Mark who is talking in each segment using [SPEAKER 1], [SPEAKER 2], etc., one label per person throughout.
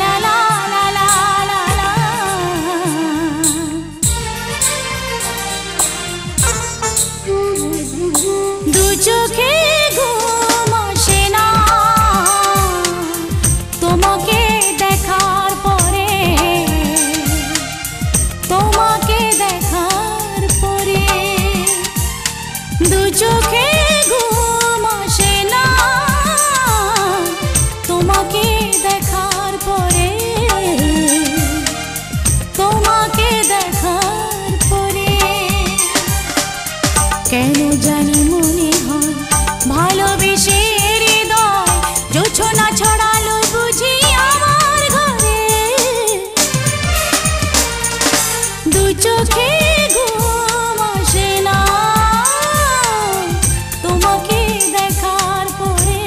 [SPEAKER 1] লা লা লা লা লা লা। দু চোখে ঘুম আসে না তোমাকে দেখার পরে, তোমাকে দেখার পরে। দু চোখে ঘুম আসে না তোমাকে দেখার পরে, তোমাকে দেখার পরে। কেন জানি মনে হয় ভালোবেসে হৃদয় জোছনা ছড়ালো বুঝি আমার ঘরে। দু চোখে ঘুম আসে না তোমাকে দেখার পরে,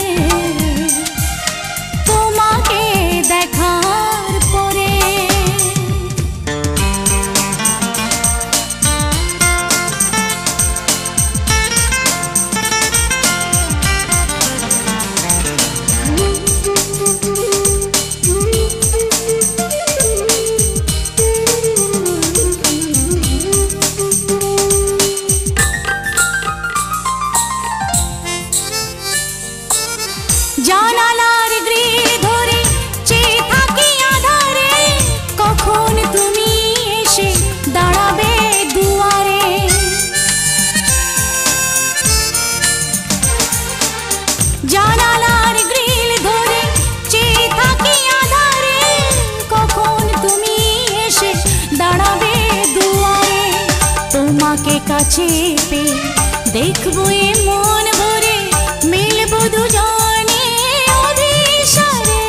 [SPEAKER 1] তোমাকে দেখার পরে। জানালার গ্রিল ধরে চেয়ে থাকি আধারে, কখন তুমি এসে দাঁড়াবে দুয়ারে। জানালার গ্রিল ধরে চেয়ে থাকি আধারে, কখন তুমি এসে দাঁড়াবে দুয়ারে। তোমাকে কাছে পেয়ে দেখবো এ মন ভরে, মিলবো দুজনে অভিসারে।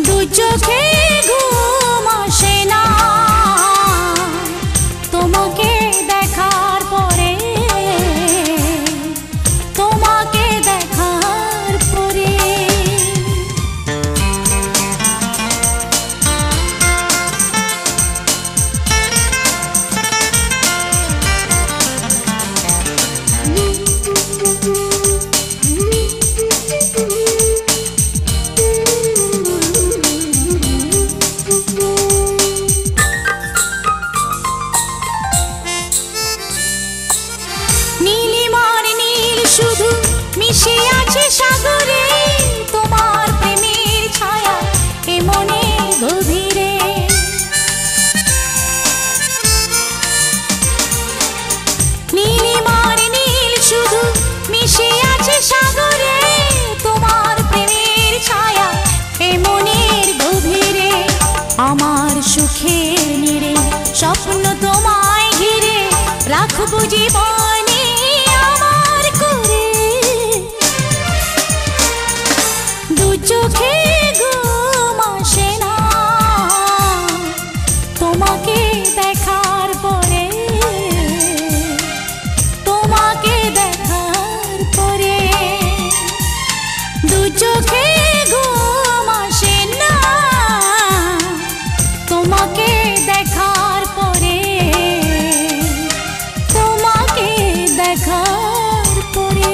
[SPEAKER 1] দু চোখে ঘুম আসে না তোমাকে দেখার পরে, তোমাকে দেখার পরে। নীলিমার নীল শুধু মিশে আছে সাগরে, তোমার প্রেমের ছায়া এ মনের গভীরে। নীলিমার নীল শুধু মিশে আছে সাগরে, তোমার প্রেমের ছায়া এ মনের গভীরে। আমার সুখের নীড়ে স্বপ্ন তোমায় ঘিরে, রাখবো জীবনে আমার করে। দু চোখে ঘুম আসে না তোমাকে দেখার পরে, তোমাকে দেখার পরে। দু চোখে ঘুম আসে না তোমাকে দেখার পরে, তোমাকে দেখার পরে।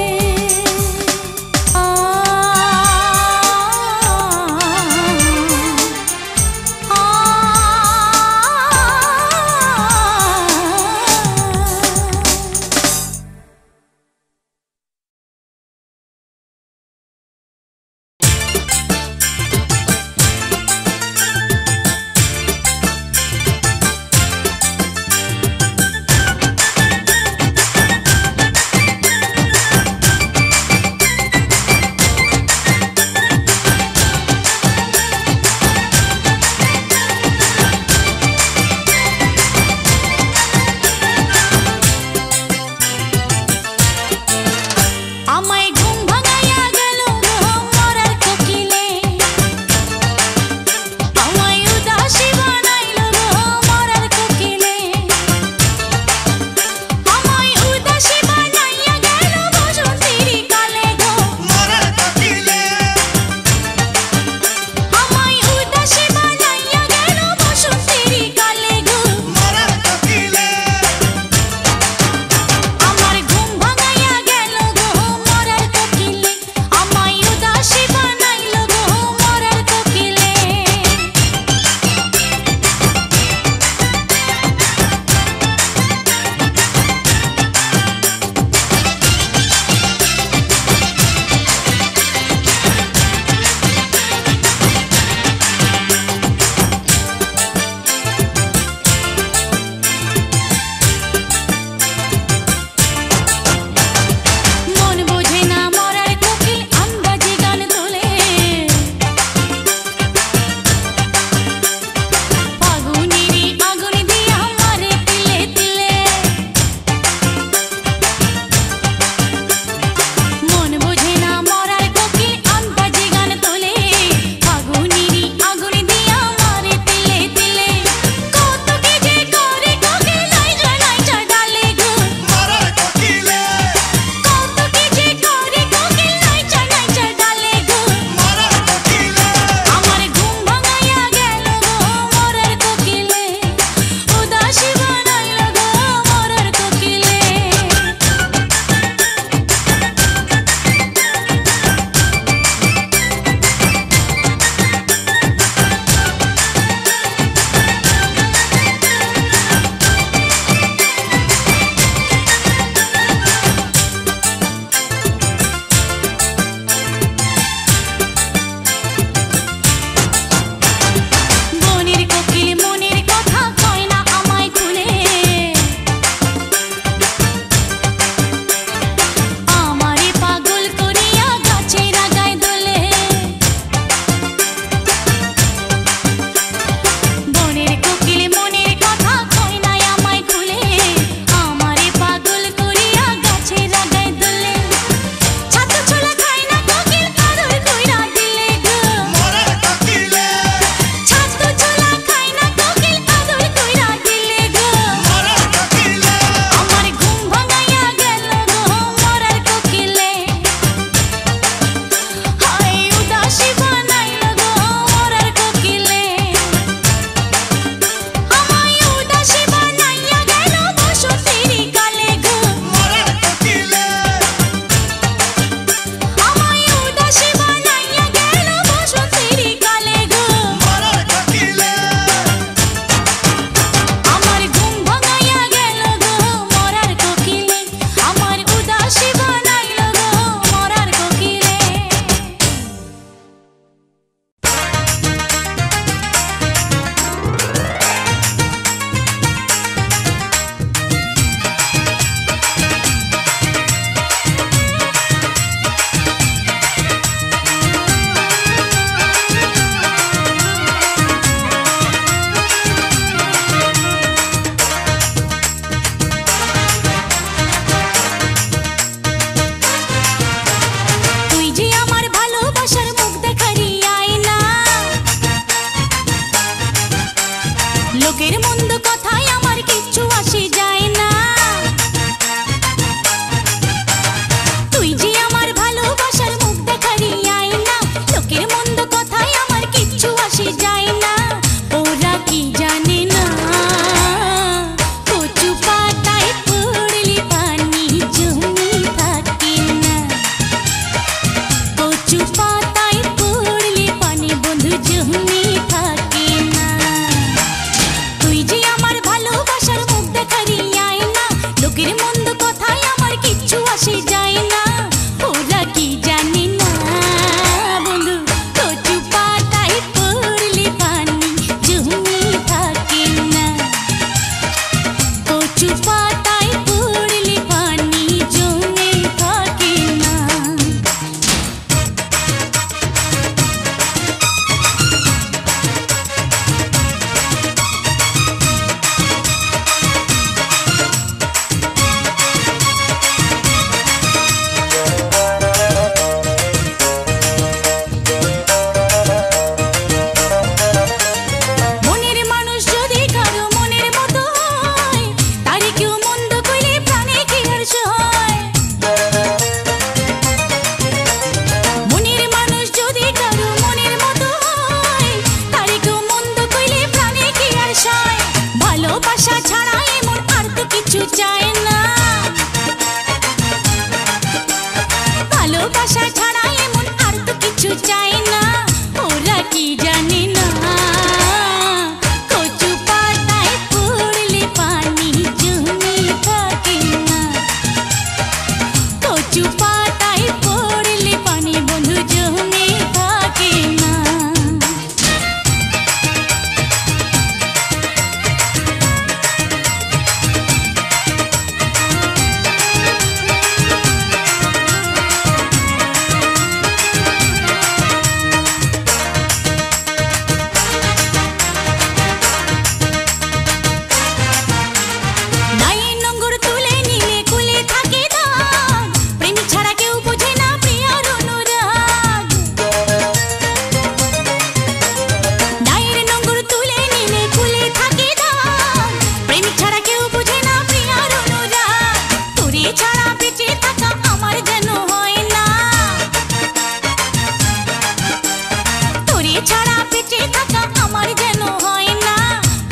[SPEAKER 1] ছাড়া বেঁচে থাকা আমার যেন হয় না,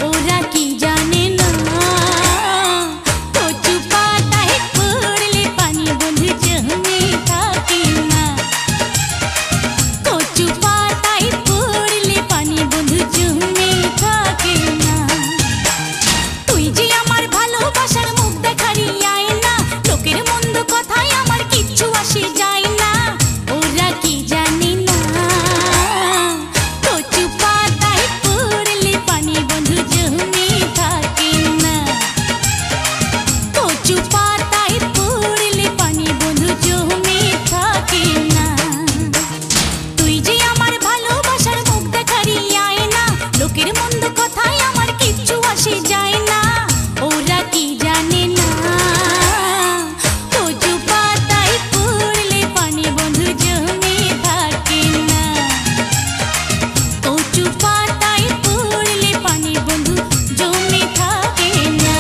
[SPEAKER 1] ওরা কি জানে না কচু পাতায় পড়লে পানি বন্ধু জমে থাকে না, কচু পাতায় পড়লে পানি বন্ধু জমে থাকে না। তুই যে আমার ভালোবাসার মুখ দেখারি আয়না, লোকের মন্দ কথায় আমার কিচ্ছু আসে যায় না, ওরা কি জানে না কচু পাতায় পড়লে পানি বন্ধু জমে থাকে না, কচু পাতায় পড়লে পানি বন্ধু জমে থাকে না। তুই যে আমার ভালোবাসার মুখ দেখারি আয়না, লোকের মন্দ কথায় আমার কিচ্ছু আসে যায় না, ওরা কি জানে না কচু পাতায় পড়লে পানি বন্ধু জমে থাকে না, কচু পাতায় পড়লে পানি বন্ধু জমে থাকে না।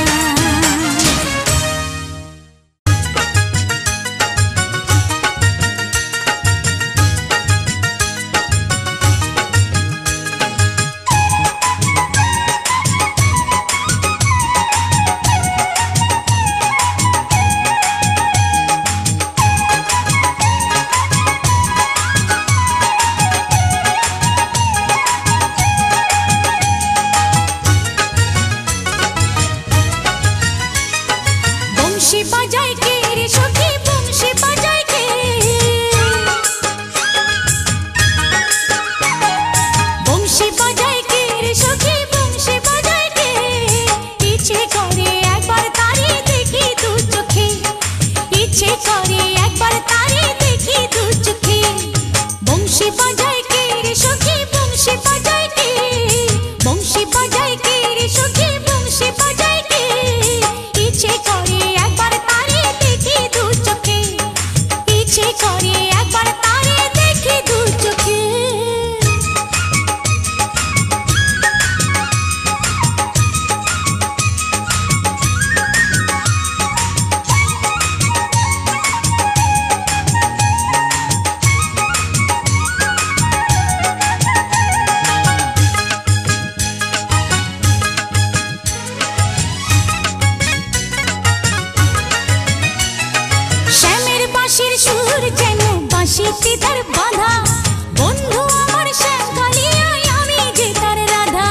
[SPEAKER 1] বংশী বাজায় কে রে সখী, বংশী বাজায় কে, বংশী বাজায় কে রে সখী, বংশী বাজায় কে, ইচ্ছে করে একবার তারে দেখি দু চোখে, ইচ্ছে করে একবার তারে দেখি দু চোখে। বংশী বাজায় কে রে সখী, বংশী বাজায় কে, বংশী বাজায় কে রে সখী, বংশী বাজায় কে, ইচ্ছে করে একবার তারে দেখি দু চোখে, ইচ্ছে করে একবার তারে দেখি দু চোখে। শ্যামের বাঁশির সুর যেন বাঁশিতে তার বাঁধা, বন্ধু আমার শ্যাম কালিয়ায় আমি যে তার রাধা।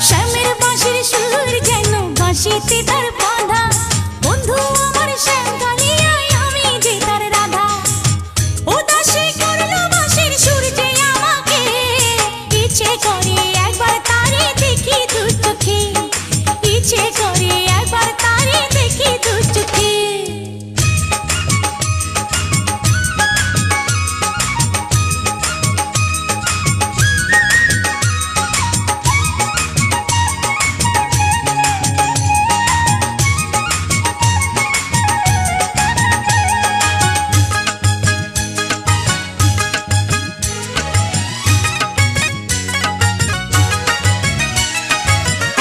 [SPEAKER 1] শ্যামের বাঁশির সুর যেন বাঁশিতে তার বাঁধা, বন্ধু আমার শ্যাম কালিয়ায় আমি যে তার রাধা। উদাসী করলো বাঁশির সুর যে আমাকে, ইচ্ছে করে একবার তারে দেখি দু চোখে, ইচ্ছে করে একবার তারে দেখি দু চোখে।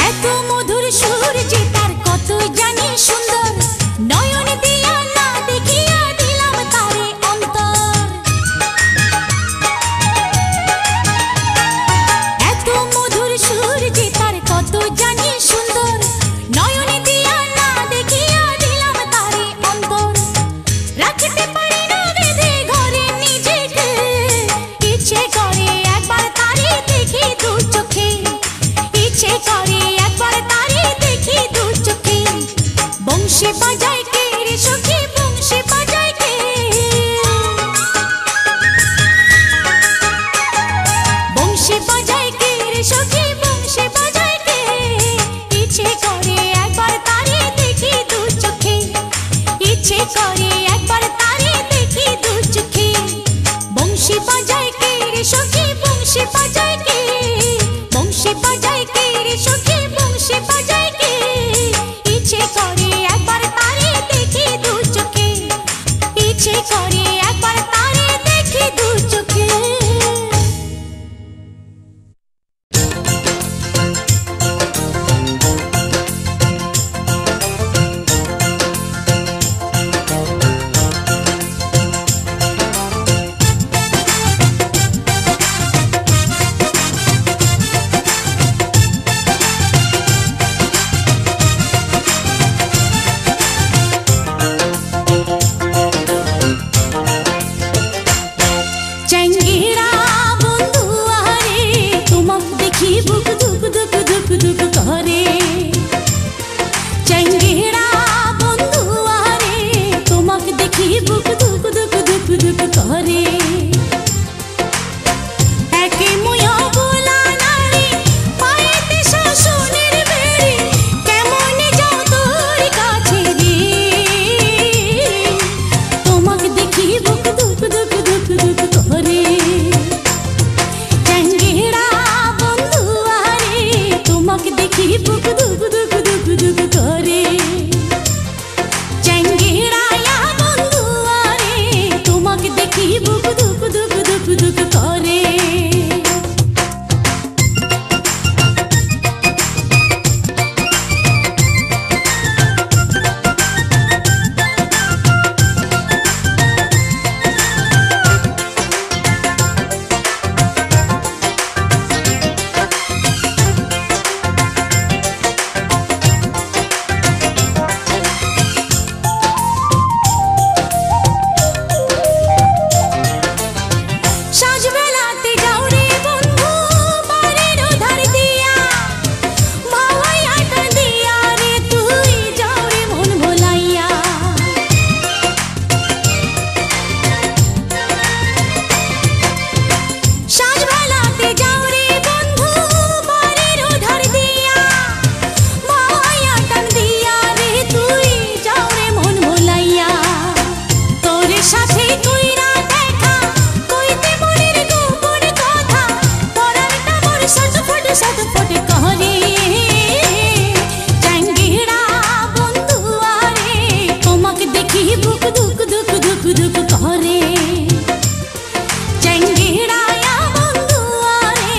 [SPEAKER 1] এত মধুর সুর যে তার কত জানি সুন্দর, নয়ন দিয়া না দেখিয়া দিলাম তারে অন্তর। এত মধুর সুর যে তার কত জানি সুন্দর, নয়ন দিয়া না দেখিয়া দিলাম তারে অন্তর। রাখতে পারি না বেঁধে ঘরে নিজেকে, ইচ্ছে করে একবার তারে দেখি দু চোখে, ইচ্ছে করে একবার তারে দেখি দু চোখে। বংশী বাজায় কে রে সখী, বংশী বাজায় কে, বংশী বাজায় কে রে সখী, বংশী বাজায় কে, ইচ্ছে করে একবার তারে দেখি দু চোখে, ইচ্ছে করে একবার তারে দেখি দু চোখে। বংশী বাজায় কে রে সখী, বংশী বাজায় কে, বংশী বাজায় কে রে সখী, বংশী বাজায় কে, ইচ্ছে করে একবার তারে দেখি দু চোখে, ইচ্ছে করে একবার তারে দেখি দু চোখে। সাথে কইরা দেখা কইতে মনের গোপন কথা পরাণটা মোর সটফট সটফট করে জাঙ্গিড়া বন্ধু আরে তোমাকে দেখি বুক দুক দুক দুক দুক করে জাঙ্গিড়া বন্ধু আরে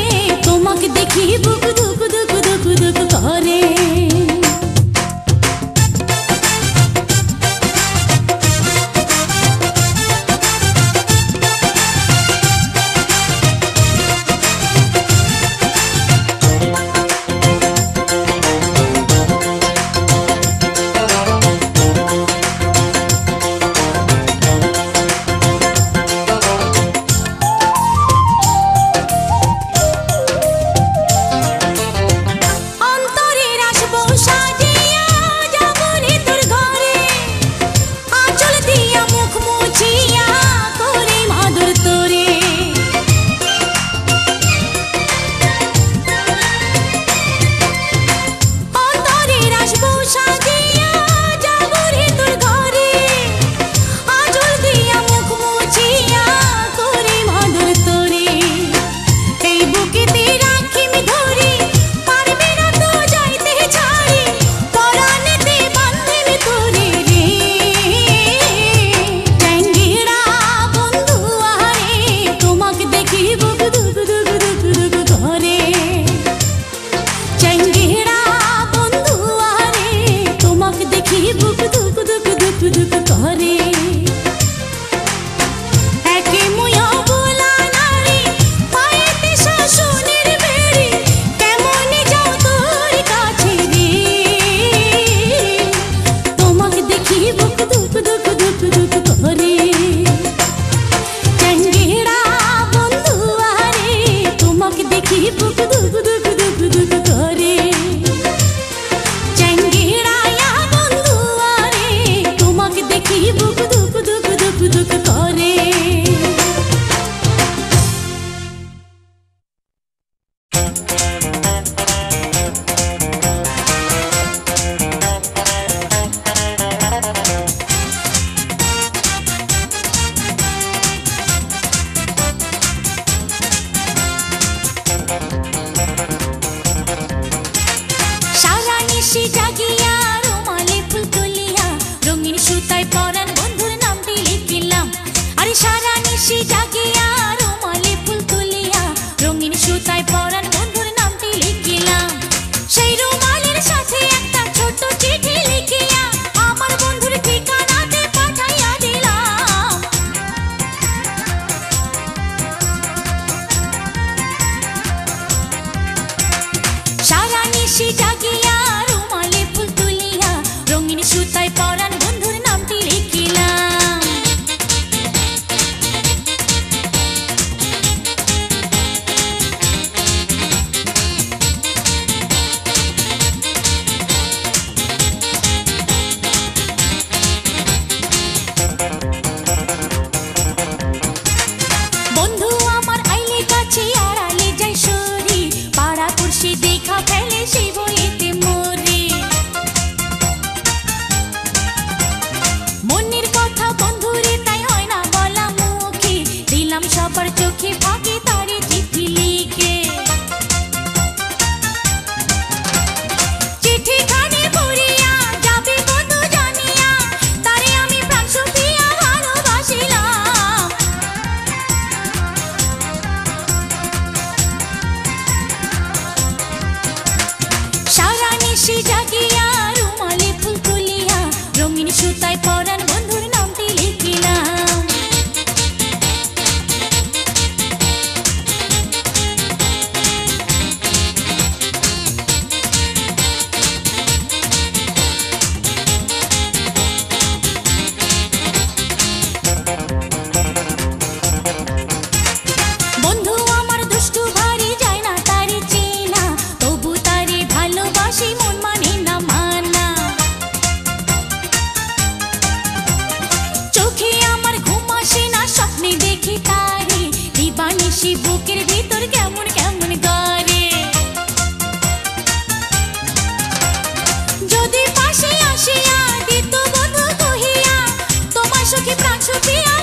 [SPEAKER 1] তোমাকে দেখি বুক দুক দুক দুক দুক করে
[SPEAKER 2] সখী প্রাণ ছুটিয়া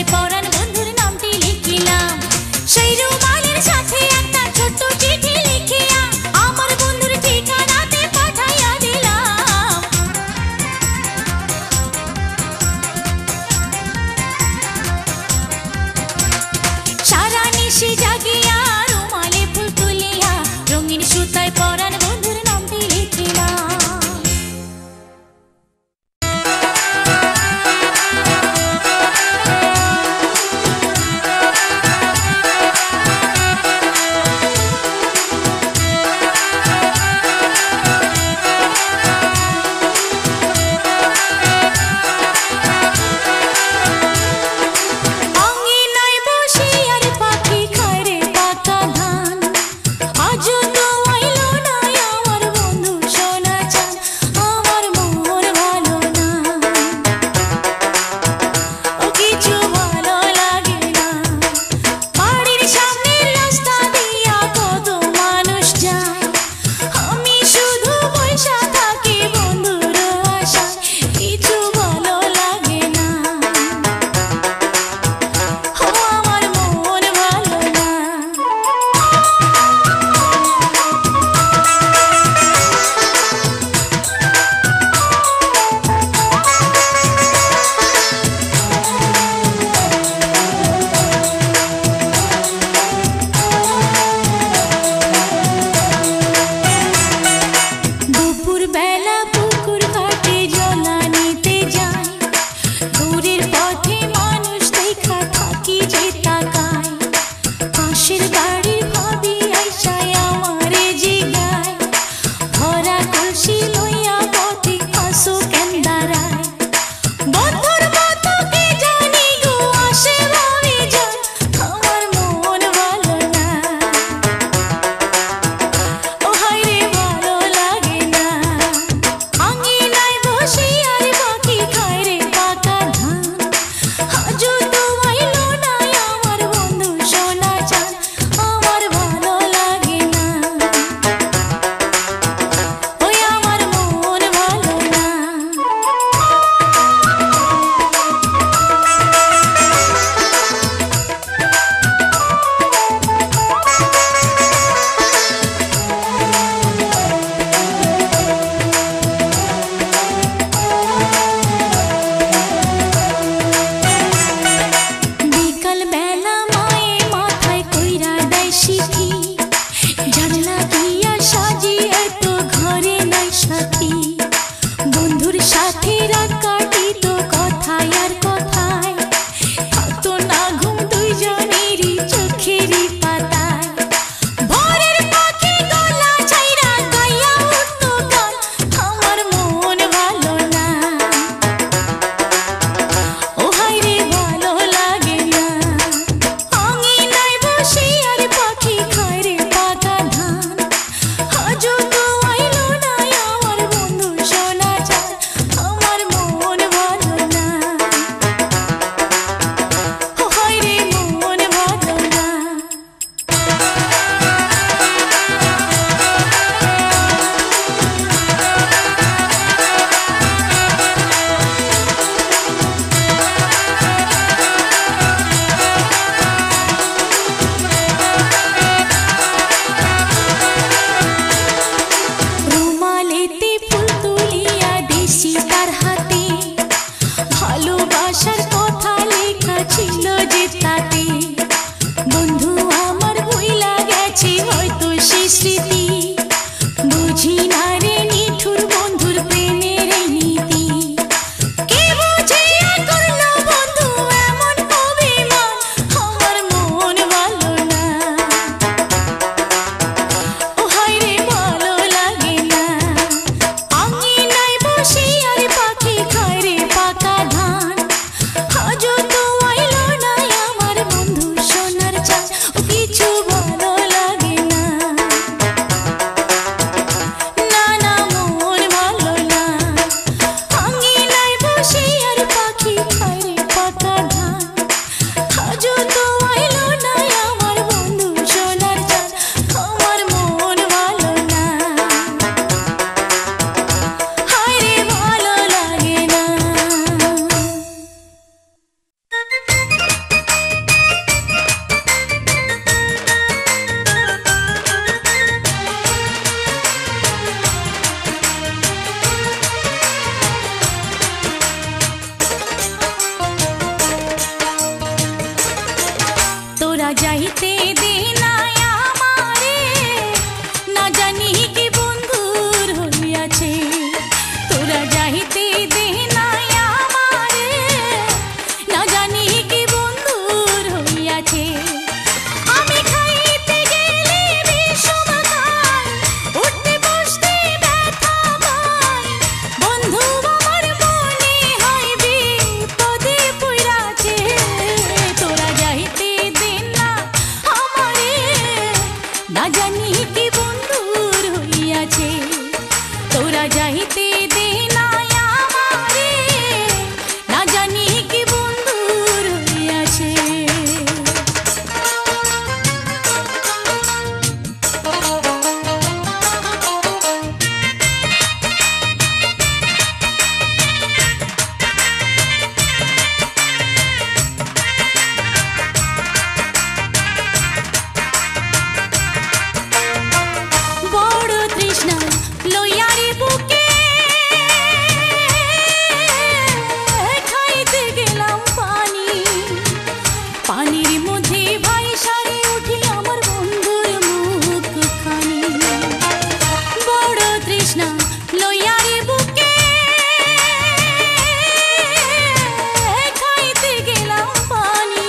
[SPEAKER 1] সুতায় পরাণ বন্ধুর নামটি লিখিলাম সেই রুমালের সাথে একটা ছোট্ট চিঠি লিখিয়া আমার বন্ধুর ঠিকানাতে পাঠাইয়া দিলাম সারা নিশি জাগিয়া রুমালে ফুল তুলিয়া রঙিন সুতায় পরাণ বন্ধুর নামটি লিখিলাম যাইতে দে নাই আমারে, না জানি কি বন্ধুর হইয়াছে। তোরা যাইতে দে নাই আমারে, না জানি কি বন্ধুর হইয়াছে। আমি খাইতে গেলে বিষম খাই, উঠতে বসতে ব্যথা পাই। বন্ধু আমার মনে হয় বিপদে পইড়াছে। তোরা যাইতে দে না আমারে, না জানি কি বন্ধুর হইয়াছে। তোরা যাইতে দে নাই আমারে, না জানি কি বন্ধুর হইয়াছে। বড় তৃষ্ণা লইয়ারে বুকে খাইতে গেলাম পানি। পানির মধ্যে ভাইসারে উঠি আমার বন্ধুর মুখখানি। বড় তৃষ্ণা লইয়ারে বুকে খাইতে গেলাম পানি।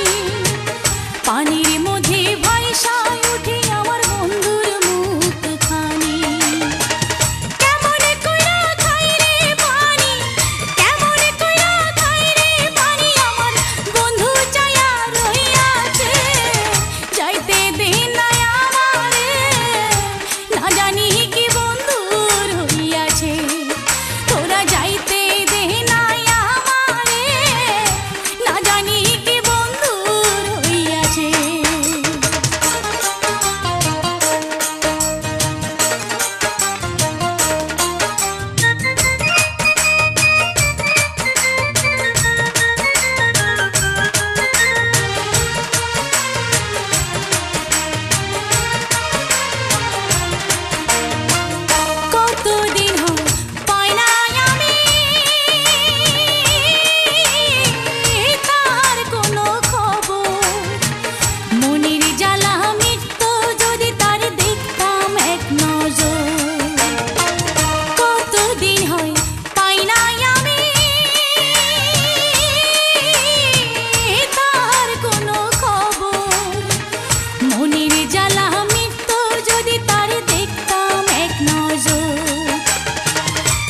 [SPEAKER 1] পানির মধ্যে ভাইসায় উঠি আমার বন্ধুর মুখখানি। কেমন কইরা খাই রে পানি, কেমন কইরা খাই রে পানি, আমার বন্ধু চায়া রইয়াছে। যাইতে দে নাই আমারে, না জানি কি বন্ধুর হইয়াছে। তোরা যাইতে দে নাই আমারে, না জানি কি বন্ধুর হইয়াছে। কতদিন হয় পাই নাই আমি তার কোনো খবর। মনের জ্বালা মিটত যদি তার দেখতাম এক নজর। কতদিন হয় পাই নাই আমি তার কোনো খবর। মনের জ্বালা মিটত যদি তার দেখতাম এক নজর।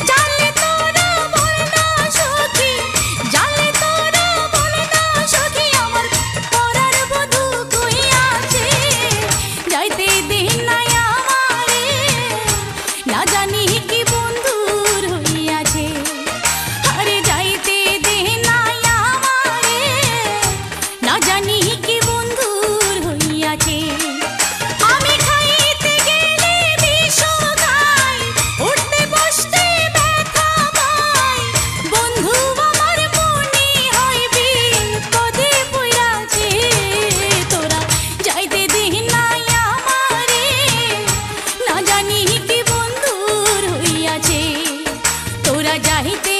[SPEAKER 1] জানলে তোরা বল না সখী, জানলে তোরা বল না সখী, আমার পরার বধূ কইয়াছে। যাইতে দে নাই আমারে, না জানি কি বন্ধুর হইয়াছে। আরে যাইতে দে নাই আমারে, না জানি কি বন্ধুর হইয়াছে। আমি খাইতে গেলে বিষম খাই, উঠতে বসতে ব্যথা পাই। বন্ধু আমার মনে হয় বিপদে পইড়াছে। তোরা যাইতে দে নাই আমারে, না জানি কি বন্ধুর হইয়াছে। তোরা যাইতে